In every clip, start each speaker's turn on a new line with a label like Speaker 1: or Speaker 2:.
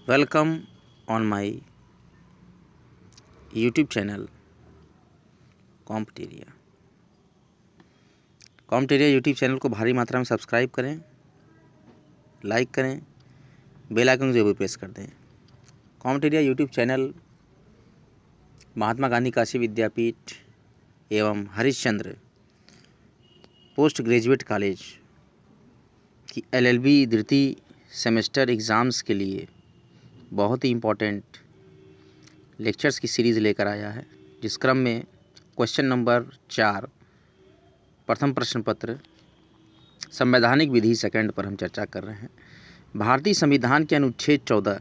Speaker 1: Welcome on my YouTube channel Competeria. Competeria YouTube channel को भारी मात्रा में सब्सक्राइब करें, लाइक करें, बेल आइकन को जरूर प्रेस कर दें। कॉम्पिटेरिया यूट्यूब चैनल महात्मा गांधी काशी विद्यापीठ एवं हरिश्चंद्र पोस्ट ग्रेजुएट कॉलेज की LLB द्वितीय सेमेस्टर एग्ज़ाम्स के लिए बहुत ही इम्पोर्टेंट लेक्चर्स की सीरीज़ लेकर आया है, जिस क्रम में क्वेश्चन नंबर 4 प्रथम प्रश्न पत्र संवैधानिक विधि सेकंड पर हम चर्चा कर रहे हैं। भारतीय संविधान के अनुच्छेद 14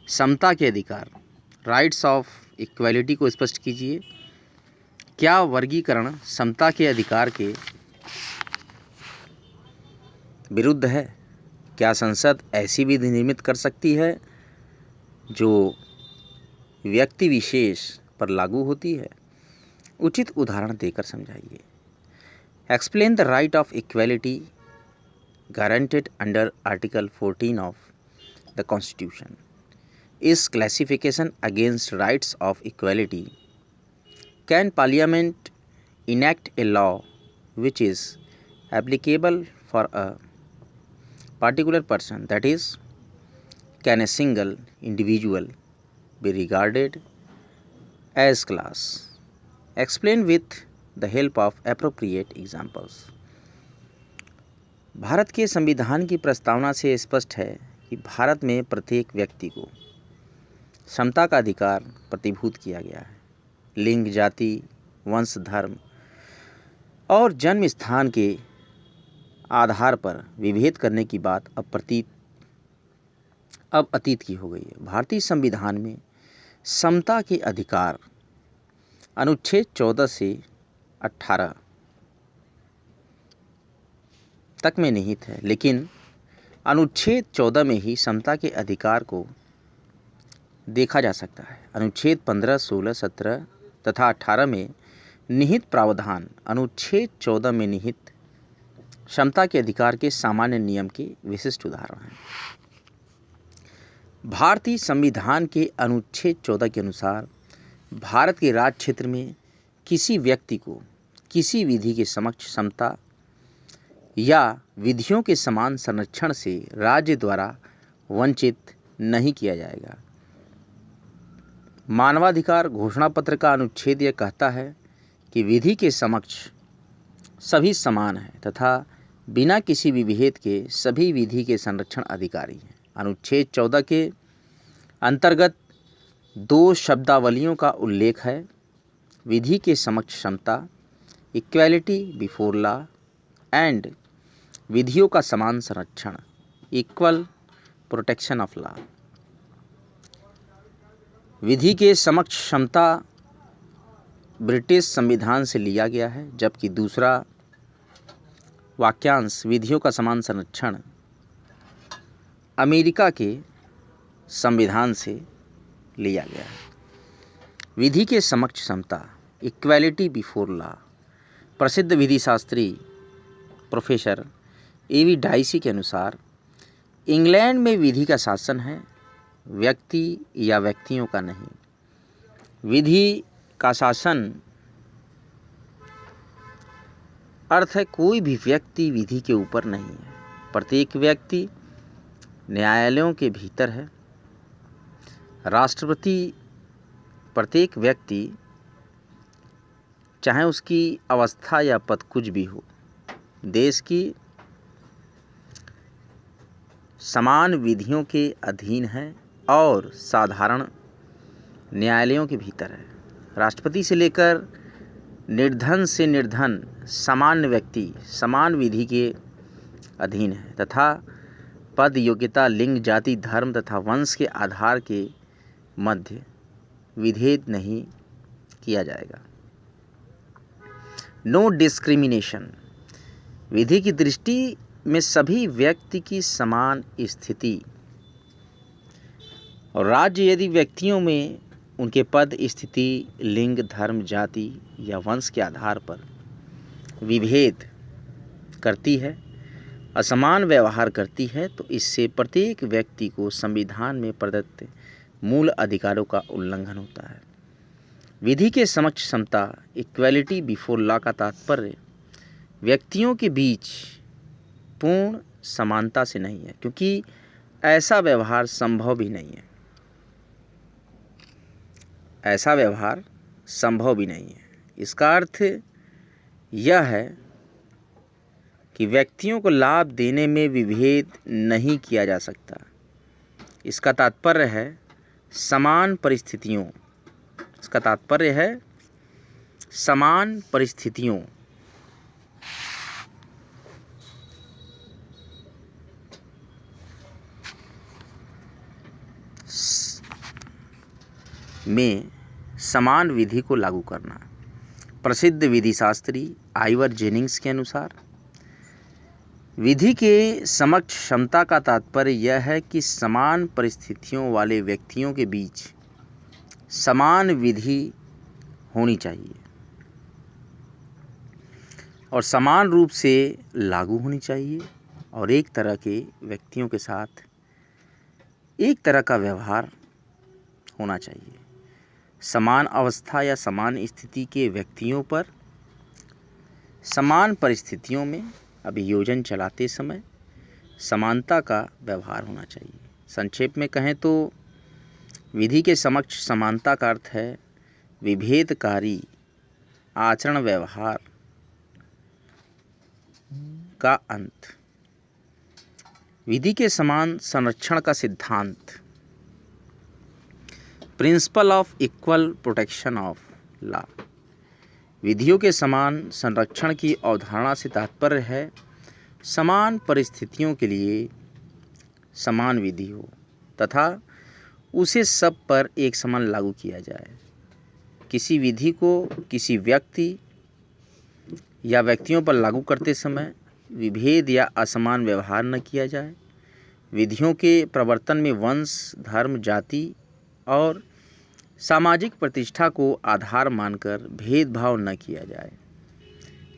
Speaker 1: समता के अधिकार राइट्स ऑफ इक्वालिटी को स्पष्ट कीजिए। क्या वर्गीकरण समता के अधिकार के विरुद्ध है? क्या संसद ऐसी विधि निर्मित कर सकती है जो व्यक्ति विशेष पर लागू होती है? उचित उदाहरण देकर समझाइए। Explain the right of equality guaranteed under article 14 of the constitution. इस classification against rights of equality can parliament enact a law which is applicable for a particular person, that is, can a single individual be regarded as class? Explain with the help of appropriate examples. Bharat के संविधान की प्रस्तावना से स्पष्ट है कि भारत में प्रत्येक व्यक्ति को समता का अधिकार प्रतिभूत किया गया है। लिंग, जाति, वंश, धर्म और जन्म स्थान के आधार पर विभेद करने की बात अब अतीत की हो गई है। भारतीय संविधान में समता के अधिकार अनुच्छेद 14 से 18 तक में निहित है, लेकिन अनुच्छेद 14 में ही समता के अधिकार को देखा जा सकता है। अनुच्छेद 15, 16, 17 तथा 18 में निहित प्रावधान अनुच्छेद 14 में निहित समता के अधिकार के सामान्य नियम के विशिष्ट उदाहरण हैं। भारतीय संविधान के अनुच्छेद 14 के अनुसार भारत के राज्य क्षेत्र में किसी व्यक्ति को किसी विधि के समक्ष समता या विधियों के समान संरक्षण से राज्य द्वारा वंचित नहीं किया जाएगा। मानवाधिकार घोषणा पत्र का अनुच्छेद यह कहता है कि विधि के समक्ष सभी समान हैं तथा बिना किसी विभेद के सभी विधि के संरक्षण अधिकारी हैं। अनुच्छेद 14 के अंतर्गत 2 शब्दावलियों का उल्लेख है: विधि के समक्ष समता, इक्वालिटी बिफोर लॉ, एंड विधियों का समान संरक्षण, इक्वल प्रोटेक्शन ऑफ लॉ। विधि के समक्ष समता ब्रिटिश संविधान से लिया गया है, जबकि दूसरा वाक्यांश विधियों का समान संरक्षण अमेरिका के संविधान से लिया गया है। विधि के समक्ष समता, इक्वालिटी बिफोर लॉ, प्रसिद्ध विधि शास्त्री प्रोफेसर A.V. डाइसी के अनुसार इंग्लैंड में विधि का शासन है, व्यक्ति या व्यक्तियों का नहीं। विधि का शासन अर्थ है कोई भी व्यक्ति विधि के ऊपर नहीं है, प्रत्येक व्यक्ति न्यायालयों के भीतर है। राष्ट्रपति प्रत्येक व्यक्ति, चाहे उसकी अवस्था या पद कुछ भी हो, देश की समान विधियों के अधीन है और साधारण न्यायालयों के भीतर है। राष्ट्रपति से लेकर निर्धन से निर्धन सामान्य व्यक्ति समान विधि के अधीन है तथा पद, योग्यता, लिंग, जाति, धर्म तथा वंश के आधार के मध्य विभेद नहीं किया जाएगा। No discrimination. विधि की दृष्टि में सभी व्यक्ति की समान स्थिति और राज्य यदि व्यक्तियों में उनके पद, स्थिति, लिंग, धर्म, जाति या वंश के आधार पर विभेद करती है असमान व्यवहार करती है तो इससे प्रत्येक व्यक्ति को संविधान में प्रदत्त मूल अधिकारों का उल्लंघन होता है। विधि के समक्ष समता, इक्वलिटी बिफोर लॉ का तात्पर्य व्यक्तियों के बीच पूर्ण समानता से नहीं है, क्योंकि ऐसा व्यवहार संभव भी नहीं है। ऐसा व्यवहार संभव भी नहीं है। इसका अर्थ यह है कि व्यक्तियों को लाभ देने में विभेद नहीं किया जा सकता। इसका तात्पर्य है समान परिस्थितियों में समान विधि को लागू करना। प्रसिद्ध विधि शास्त्री आइवर जेनिंग्स के अनुसार विधि के समक्ष क्षमता का तात्पर्य यह है कि समान परिस्थितियों वाले व्यक्तियों के बीच समान विधि होनी चाहिए और समान रूप से लागू होनी चाहिए और एक तरह के व्यक्तियों के साथ एक तरह का व्यवहार होना चाहिए। समान अवस्था या समान स्थिति के व्यक्तियों पर समान परिस्थितियों में अभियोजन चलाते समय समानता का व्यवहार होना चाहिए। संक्षेप में कहें तो विधि के समक्ष समानता का अर्थ है विभेदकारी आचरण व्यवहार का अंत। विधि के समान संरक्षण का सिद्धांत, principle of equal protection of law, विधियों के समान संरक्षण की अवधारणा से तात्पर्य है समान परिस्थितियों के लिए समान विधि हो तथा उसे सब पर एक समान लागू किया जाए। किसी विधि को किसी व्यक्ति या व्यक्तियों पर लागू करते समय विभेद या असमान व्यवहार न किया जाए। विधियों के प्रवर्तन में वंश, धर्म, जाति और सामाजिक प्रतिष्ठा को आधार मानकर भेदभाव न किया जाए।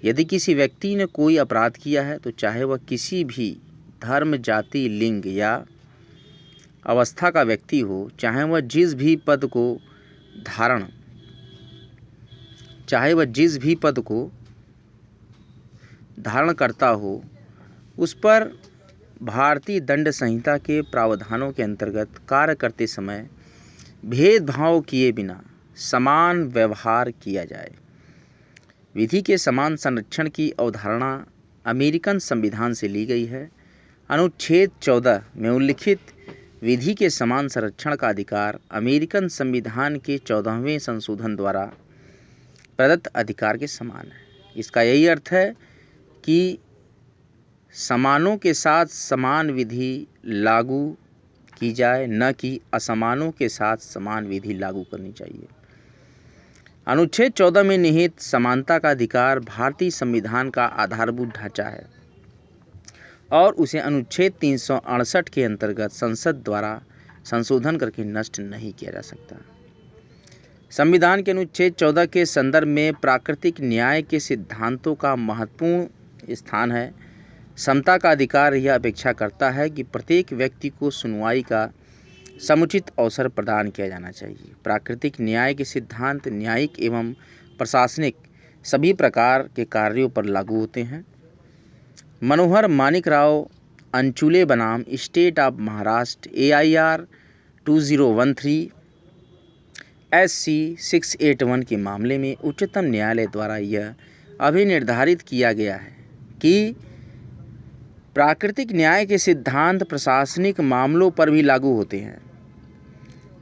Speaker 1: यदि किसी व्यक्ति ने कोई अपराध किया है तो चाहे वह किसी भी धर्म, जाति, लिंग या अवस्था का व्यक्ति हो, चाहे वह जिस भी पद को धारण करता हो, उस पर भारतीय दंड संहिता के प्रावधानों के अंतर्गत कार्य करते समय भेदभाव किए बिना समान व्यवहार किया जाए। विधि के समान संरक्षण की अवधारणा अमेरिकन संविधान से ली गई है। अनुच्छेद 14 में उल्लिखित विधि के समान संरक्षण का अधिकार अमेरिकन संविधान के 14वें संशोधन द्वारा प्रदत्त अधिकार के समान है। इसका यही अर्थ है कि समानों के साथ समान विधि लागू की जाए, न कि असमानों के साथ समान विधि लागू करनी चाहिए। अनुच्छेद 14 में निहित समानता का अधिकार भारतीय संविधान का आधारभूत ढांचा है और उसे अनुच्छेद 368 के अंतर्गत संसद द्वारा संशोधन करके नष्ट नहीं किया जा सकता। संविधान के अनुच्छेद 14 के संदर्भ में प्राकृतिक न्याय के सिद्धांतों का महत्वपूर्ण स्थान है। समता का अधिकार यह अपेक्षा करता है कि प्रत्येक व्यक्ति को सुनवाई का समुचित अवसर प्रदान किया जाना चाहिए। प्राकृतिक न्याय के सिद्धांत न्यायिक एवं प्रशासनिक सभी प्रकार के कार्यों पर लागू होते हैं। मनोहर मानिकराव अंचुले बनाम state of Maharashtra AIR 2013 SC 681 के मामले में उच्चतम न्यायालय द्वारा यह अभिनिर्धारित किया गया है कि प्राकृतिक न्याय के सिद्धांत प्रशासनिक मामलों पर भी लागू होते हैं।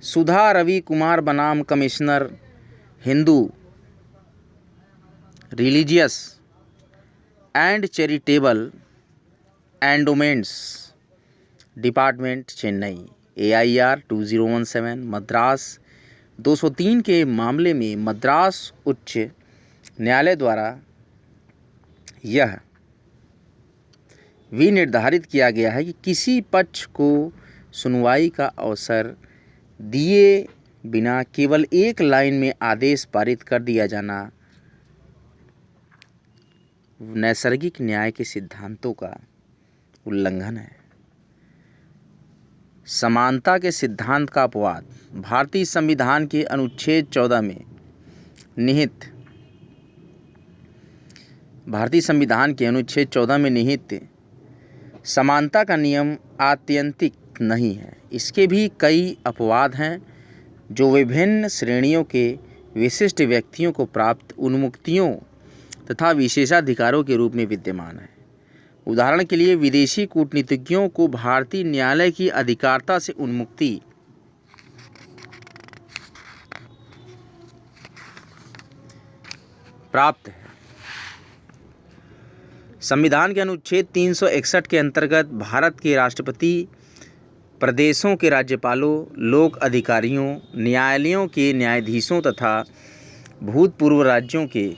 Speaker 1: सुधा रवि कुमार बनाम commissioner Hindu religious and charitable endowments department Chennai AIR 2017 Madras 203 के मामले में मद्रास उच्च न्यायालय द्वारा यह विनिर्धारित किया गया है कि किसी पक्ष को सुनवाई का अवसर दिए बिना केवल एक लाइन में आदेश पारित कर दिया जाना नैसर्गिक न्याय के सिद्धांतों का उल्लंघन है। समानता के सिद्धांत का अपवाद भारतीय संविधान के अनुच्छेद 14 में निहित समानता का नियम आत्यंतिक नहीं है। इसके भी कई अपवाद हैं जो विभिन्न श्रेणियों के विशिष्ट व्यक्तियों को प्राप्त उन्मुक्तियों तथा विशेषाधिकारों के रूप में विद्यमान है। उदाहरण के लिए विदेशी कूटनीतिज्ञों को भारतीय न्यायालय की अधिकारिता से उन्मुक्ति प्राप्त है। संविधान के अनुच्छेद 361 के अंतर्गत भारत के राष्ट्रपति प्रदेशों के राज्यपालों, लोक अधिकारियों, न्यायालयों के न्यायाधीशों तथा भूतपूर्व राज्यों के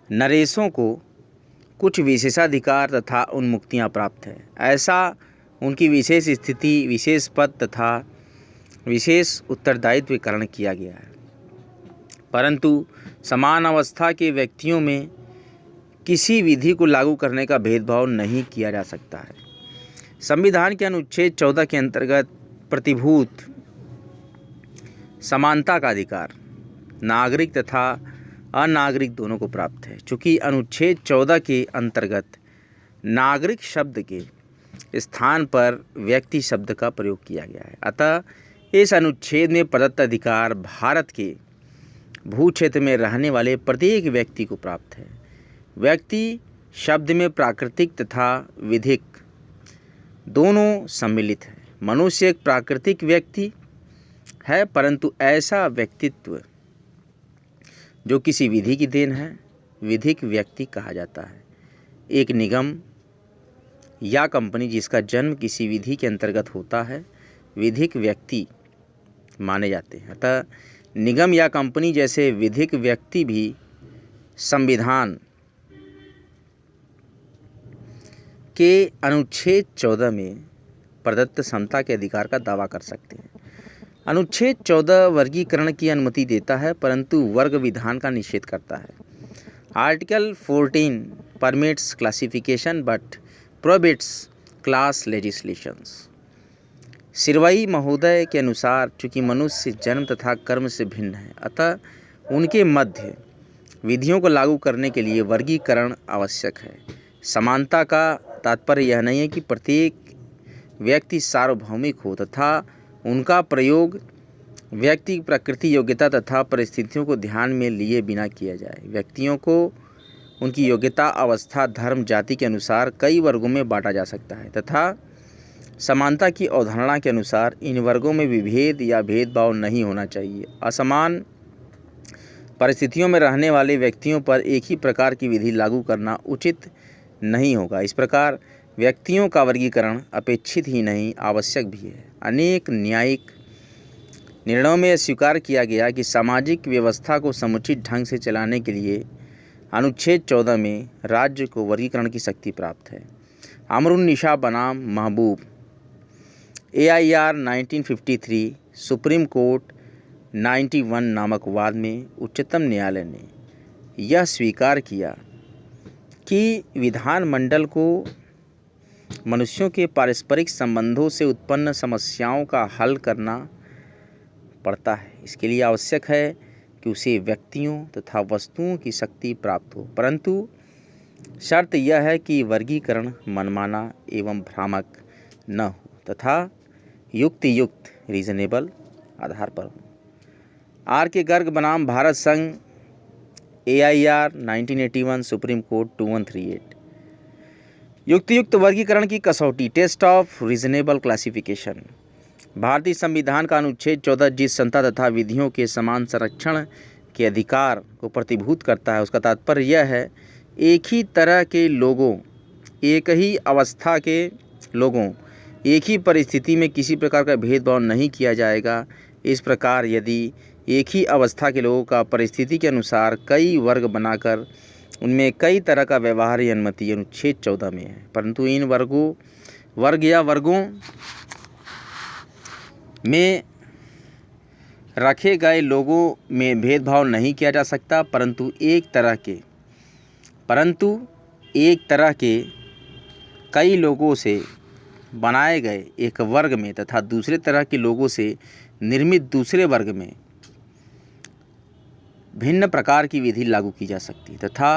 Speaker 1: नरेशों को कुछ विशेषाधिकार तथा उन्मुक्तियां प्राप्त है। ऐसा उनकी विशेष स्थिति, विशेष पद तथा विशेष उत्तरदायित्व के कारण किया गया है। परंतु समान अवस्था के व्यक्तियों में किसी विधि को लागू करने का भेदभाव नहीं किया जा सकता है। संविधान के अनुच्छेद 14 के अंतर्गत प्रतिभूत समानता का अधिकार नागरिक तथा अनागरिक दोनों को प्राप्त है। चूँकि अनुच्छेद 14 के अंतर्गत नागरिक शब्द के स्थान पर व्यक्ति शब्द का प्रयोग किया गया है, अतः इस अनुच्छेद में प्रदत्त अधिकार भारत के भू क्षेत्र में रहने वाले प्रत्येक व्यक्ति को प्राप्त है। व्यक्ति शब्द में प्राकृतिक तथा विधिक दोनों सम्मिलित है। मनुष्य एक प्राकृतिक व्यक्ति है, परंतु ऐसा व्यक्तित्व जो किसी विधि की देन है, विधिक व्यक्ति कहा जाता है। एक निगम या कंपनी जिसका जन्म किसी विधि के अंतर्गत होता है, विधिक व्यक्ति माने जाते हैं। अतः निगम या कंपनी जैसे विधिक व्यक्ति भी संविधान के अनुच्छेद 14 में प्रदत्त समता के अधिकार का दावा कर सकते हैं। अनुच्छेद 14 वर्गीकरण की अनुमति देता है, परंतु वर्ग विधान का निषेध करता है। Article 14 permits classification but prohibits class legislations. Seervai महोदय के अनुसार चूँकि मनुष्य जन्म तथा कर्म से भिन्न है, अतः उनके मध्य विधियों को लागू करने के लिए वर्गीकरण आवश्यक है। समानता का तात्पर्य यह नहीं है कि प्रत्येक व्यक्ति सार्वभौमिक हो तथा उनका प्रयोग व्यक्ति की प्रकृति, योग्यता तथा परिस्थितियों को ध्यान में लिए बिना किया जाए। व्यक्तियों को उनकी योग्यता, अवस्था, धर्म, जाति के अनुसार कई वर्गों में बांटा जा सकता है तथा समानता की अवधारणा के अनुसार इन वर्गों में विभेद या भेदभाव नहीं होना चाहिए। असमान परिस्थितियों में रहने वाले व्यक्तियों पर एक ही प्रकार की विधि लागू करना उचित नहीं होगा। इस प्रकार व्यक्तियों का वर्गीकरण अपेक्षित ही नहीं, आवश्यक भी है। अनेक न्यायिक निर्णयों में स्वीकार किया गया कि सामाजिक व्यवस्था को समुचित ढंग से चलाने के लिए अनुच्छेद 14 में राज्य को वर्गीकरण की शक्ति प्राप्त है। अमरुन निशा बनाम महबूब AIR 1953 सुप्रीम कोर्ट 91 नामक वाद में उच्चतम न्यायालय ने यह स्वीकार किया कि विधानमंडल को मनुष्यों के पारस्परिक संबंधों से उत्पन्न समस्याओं का हल करना पड़ता है। इसके लिए आवश्यक है कि उसे व्यक्तियों तथा वस्तुओं की शक्ति प्राप्त हो, परंतु शर्त यह है कि वर्गीकरण मनमाना एवं भ्रामक न हो तथा युक्त रीजनेबल आधार पर हो। R.K. गर्ग बनाम भारत संघ AIR 1981 सुप्रीम कोर्ट 2138। युक्त वर्गीकरण की कसौटी टेस्ट ऑफ रीजनेबल क्लासिफिकेशन। भारतीय संविधान का अनुच्छेद 14 जिस समता तथा विधियों के समान संरक्षण के अधिकार को प्रतिभूत करता है, उसका तात्पर्य यह है एक ही तरह के लोगों, एक ही अवस्था के लोगों, एक ही परिस्थिति में किसी प्रकार का भेदभाव नहीं किया जाएगा। इस प्रकार यदि एक ही अवस्था के लोगों का परिस्थिति के अनुसार कई वर्ग बनाकर उनमें कई तरह का व्यवहार या अनुमति अनुच्छेद 14 में है, परंतु इन वर्गों में रखे गए लोगों में भेदभाव नहीं किया जा सकता, परंतु एक तरह के कई लोगों से बनाए गए एक वर्ग में तथा दूसरे तरह के लोगों से निर्मित दूसरे वर्ग में भिन्न प्रकार की विधि लागू की जा सकती तथा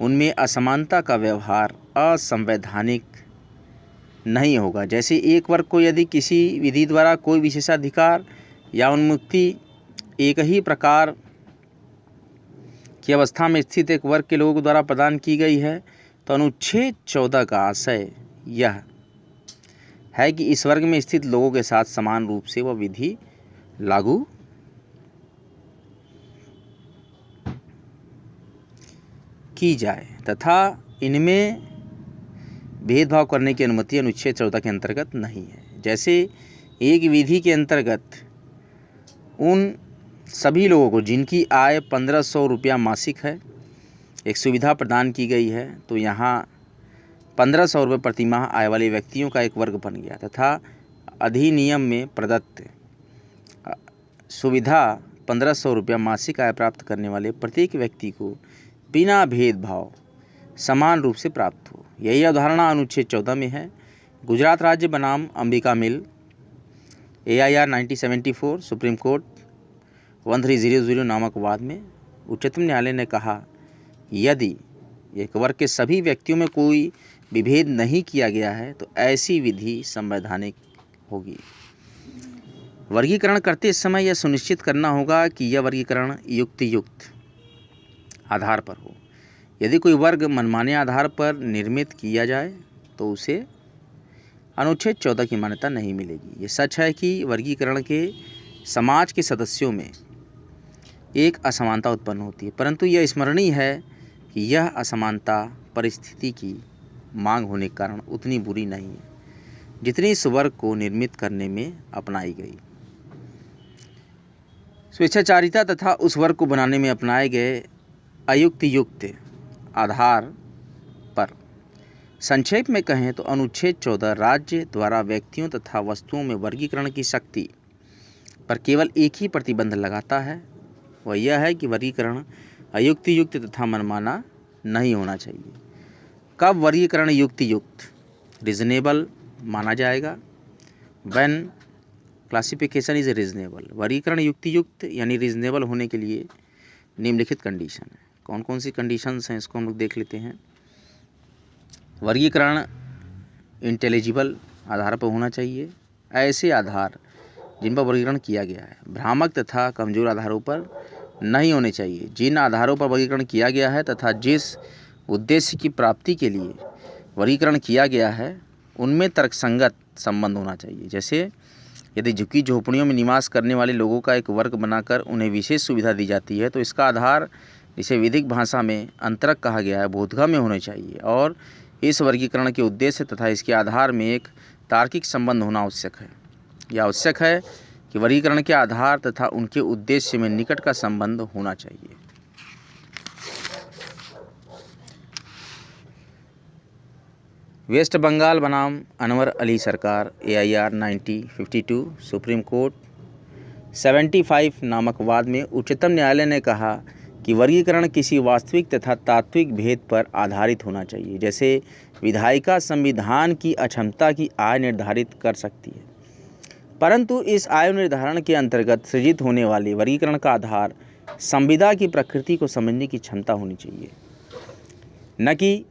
Speaker 1: उनमें असमानता का व्यवहार असंवैधानिक नहीं होगा। जैसे एक वर्ग को यदि किसी विधि द्वारा कोई विशेषाधिकार या उन्मुक्ति एक ही प्रकार की अवस्था में स्थित एक वर्ग के लोगों द्वारा प्रदान की गई है, तो अनुच्छेद 14 का आशय यह है कि इस वर्ग में स्थित लोगों के साथ समान रूप से वह विधि लागू की जाए तथा इनमें भेदभाव करने की अनुमति अनुच्छेद 14 के अंतर्गत नहीं है। जैसे एक विधि के अंतर्गत उन सभी लोगों को जिनकी आय 1500 रुपया मासिक है एक सुविधा प्रदान की गई है, तो यहाँ 1500 रुपये प्रतिमाह आय वाले व्यक्तियों का एक वर्ग बन गया तथा अधिनियम में प्रदत्त सुविधा 1500 रुपया मासिक आय प्राप्त करने वाले प्रत्येक व्यक्ति को बिना भेदभाव समान रूप से प्राप्त हो। यही अवधारणा अनुच्छेद 14 में है। गुजरात राज्य बनाम अंबिका मिल AIR 1974 सुप्रीम कोर्ट 1300 नामक वाद में उच्चतम न्यायालय ने कहा, यदि एक वर्ग के सभी व्यक्तियों में कोई विभेद नहीं किया गया है तो ऐसी विधि संवैधानिक होगी। वर्गीकरण करते समय यह सुनिश्चित करना होगा कि यह वर्गीकरण युक्त आधार पर हो। यदि कोई वर्ग मनमाने आधार पर निर्मित किया जाए तो उसे अनुच्छेद 14 की मान्यता नहीं मिलेगी। ये सच है कि वर्गीकरण के समाज के सदस्यों में एक असमानता उत्पन्न होती है, परंतु यह स्मरणीय है कि यह असमानता परिस्थिति की मांग होने के कारण उतनी बुरी नहीं है जितनी इस वर्ग को निर्मित करने में अपनाई गई स्वेच्छाचारिता तथा उस वर्ग को बनाने में अपनाए गए अयुक्त आधार पर। संक्षेप में कहें तो अनुच्छेद 14 राज्य द्वारा व्यक्तियों तथा वस्तुओं में वर्गीकरण की शक्ति पर केवल एक ही प्रतिबंध लगाता है, वह यह है कि वर्गीकरण अयुक्त तथा मनमाना नहीं होना चाहिए। कब वर्गीकरण युक्त रीजनेबल माना जाएगा? When classification is reasonable. वर्गीकरण युक्त यानी रीजनेबल होने के लिए निम्नलिखित कंडीशन है। कौन कौन सी कंडीशंस हैं इसको हम लोग देख लेते हैं। वर्गीकरण इंटेलिजिबल आधार पर होना चाहिए। ऐसे आधार जिन पर वर्गीकरण किया गया है भ्रामक तथा कमजोर आधारों पर नहीं होने चाहिए। जिन आधारों पर वर्गीकरण किया गया है तथा जिस उद्देश्य की प्राप्ति के लिए वर्गीकरण किया गया है उनमें तर्कसंगत संबंध होना चाहिए। जैसे यदि झुग्गी झोपड़ियों में निवास करने वाले लोगों का एक वर्ग बनाकर उन्हें विशेष सुविधा दी जाती है तो इसका आधार, जिसे विधिक भाषा में अंतरक कहा गया है, बोधगम्य होने चाहिए और इस वर्गीकरण के उद्देश्य तथा इसके आधार में एक तार्किक संबंध होना आवश्यक है। यह आवश्यक है कि वर्गीकरण के आधार तथा उनके उद्देश्य में निकट का संबंध होना चाहिए। वेस्ट बंगाल बनाम अनवर अली सरकार AIR 1952 सुप्रीम कोर्ट 75 नामक वाद में उच्चतम न्यायालय ने कहा कि वर्गीकरण किसी वास्तविक तथा तात्विक भेद पर आधारित होना चाहिए। जैसे विधायिका संविधान की अक्षमता की आय निर्धारित कर सकती है, परंतु इस आय निर्धारण के अंतर्गत सृजित होने वाले वर्गीकरण का आधार संविदा की प्रकृति को समझने की क्षमता होनी चाहिए, न कि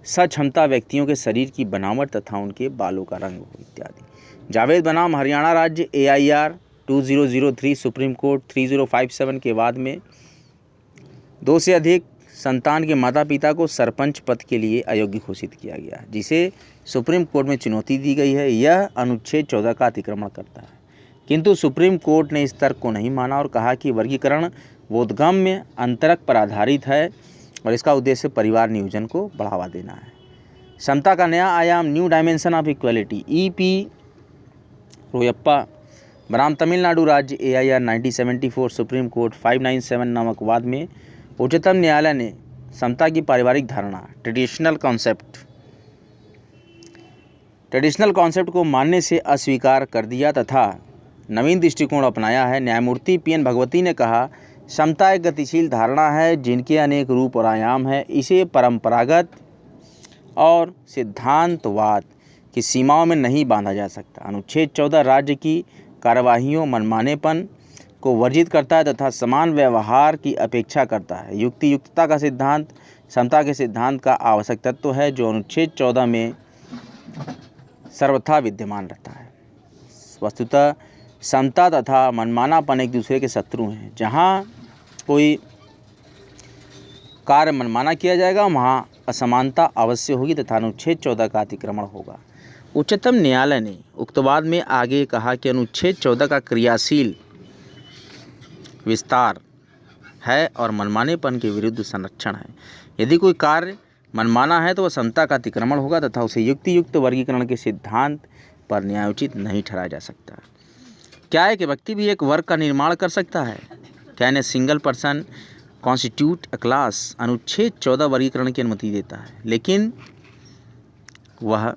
Speaker 1: सक्षमता व्यक्तियों के शरीर की बनावट तथा उनके बालों का रंग हो इत्यादि। जावेद बनाम हरियाणा राज्य AIR 2003 सुप्रीम कोर्ट 3057 के वाद में 2 से अधिक संतान के माता पिता को सरपंच पद के लिए अयोग्य घोषित किया गया, जिसे सुप्रीम कोर्ट में चुनौती दी गई है। यह अनुच्छेद 14 का अतिक्रमण करता है, किंतु सुप्रीम कोर्ट ने इस तर्क को नहीं माना और कहा कि वर्गीकरण बोधगम्य अंतरक पर आधारित है और इसका उद्देश्य परिवार नियोजन को बढ़ावा देना है। समता का नया आयाम, new dimension of equality. EP रोयप्पा बनाम तमिलनाडु राज्य AIR 1974 सुप्रीम कोर्ट 597 नामक वाद में उच्चतम न्यायालय ने समता की पारिवारिक धारणा ट्रेडिशनल कॉन्सेप्ट को मानने से अस्वीकार कर दिया तथा नवीन दृष्टिकोण अपनाया है। न्यायमूर्ति PN भगवती ने कहा, समता एक गतिशील धारणा है जिनके अनेक रूप और आयाम हैं। इसे परंपरागत और सिद्धांतवाद की सीमाओं में नहीं बांधा जा सकता। अनुच्छेद 14 राज्य की कार्यवाहियों, मनमानेपन को वर्जित करता है तथा समान व्यवहार की अपेक्षा करता है। युक्तियुक्तता का सिद्धांत समता के सिद्धांत का आवश्यक तत्व है, जो अनुच्छेद 14 में सर्वथा विद्यमान रहता है। वस्तुतः समता तथा मनमानापन एक दूसरे के शत्रु हैं। जहाँ कोई कार्य मनमाना किया जाएगा वहाँ असमानता अवश्य होगी तथा अनुच्छेद 14 का अतिक्रमण होगा। उच्चतम न्यायालय ने उक्तवाद में आगे कहा कि अनुच्छेद 14 का क्रियाशील विस्तार है और मनमानेपन के विरुद्ध संरक्षण है। यदि कोई कार्य मनमाना है तो वह समता का अतिक्रमण होगा तथा उसे युक्तियुक्त वर्गीकरण के सिद्धांत पर न्यायोचित नहीं ठहराया जा सकता। क्या एक व्यक्ति भी एक वर्ग का निर्माण कर सकता है? Can a single person constitute a class? अनुच्छेद 14 वर्गीकरण की अनुमति देता है, लेकिन वह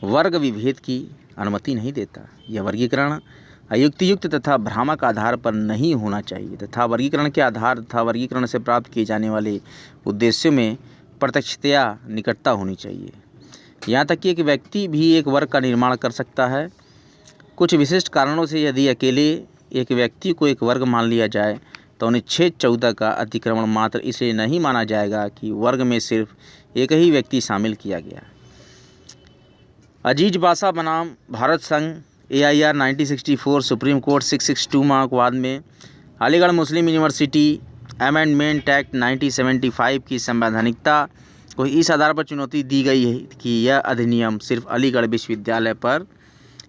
Speaker 1: वर्ग विभेद की अनुमति नहीं देता। यह वर्गीकरण अयुक्तियुक्त तथा भ्रामक आधार पर नहीं होना चाहिए तथा वर्गीकरण के आधार तथा वर्गीकरण से प्राप्त किए जाने वाले उद्देश्यों में प्रत्यक्षतया निकटता होनी चाहिए। यहाँ तक कि एक व्यक्ति भी एक वर्ग का निर्माण कर सकता है। कुछ विशिष्ट कारणों से यदि अकेले एक व्यक्ति को एक वर्ग मान लिया जाए तो अनुच्छेद 14 का अतिक्रमण मात्र इसलिए नहीं माना जाएगा कि वर्ग में सिर्फ एक ही व्यक्ति शामिल किया गया। अजीज बाशा बनाम भारत संघ AIR 1964 सुप्रीम कोर्ट 662 मार्कवाद में अलीगढ़ मुस्लिम यूनिवर्सिटी अमेंडमेंट एक्ट 1975 की संवैधानिकता को इस आधार पर चुनौती दी गई है कि यह अधिनियम सिर्फ अलीगढ़ विश्वविद्यालय पर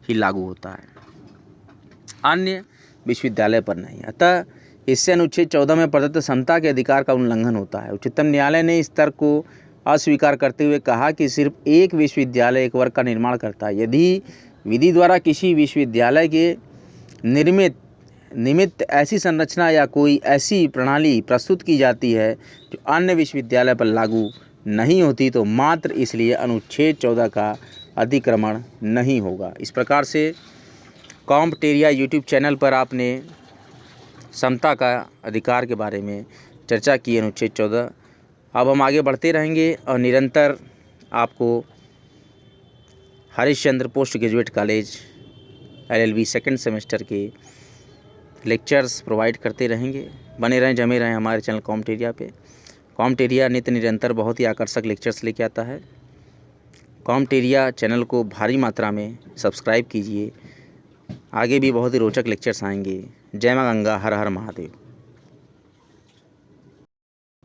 Speaker 1: ही लागू होता है, अन्य विश्वविद्यालय पर नहीं। अतः इससे अनुच्छेद 14 में प्रदत्त समता के अधिकार का उल्लंघन होता है। उच्चतम न्यायालय ने इस तर्क को अस्वीकार करते हुए कहा कि सिर्फ एक विश्वविद्यालय एक वर्ग का निर्माण करता है। यदि विधि द्वारा किसी विश्वविद्यालय के निमित्त ऐसी संरचना या कोई ऐसी प्रणाली प्रस्तुत की जाती है जो अन्य विश्वविद्यालय पर लागू नहीं होती तो मात्र इसलिए अनुच्छेद 14 का अतिक्रमण नहीं होगा। इस प्रकार से कॉम्पटेरिया यूट्यूब चैनल पर आपने समता का अधिकार के बारे में चर्चा की, अनुच्छेद 14। अब हम आगे बढ़ते रहेंगे और निरंतर आपको Harishchandra post graduate college LLB second semester के लेक्चर्स प्रोवाइड करते रहेंगे। बने रहें, जमे रहें हमारे चैनल कॉम्पटेरिया पे। कॉम्पटेरिया नित्य निरंतर बहुत ही आकर्षक लेक्चर्स लेके आता है। कॉम्पटेरिया चैनल को भारी मात्रा में सब्सक्राइब कीजिए, आगे भी बहुत ही रोचक लेक्चर्स आएंगे। जय मां गंगा, हर हर महादेव।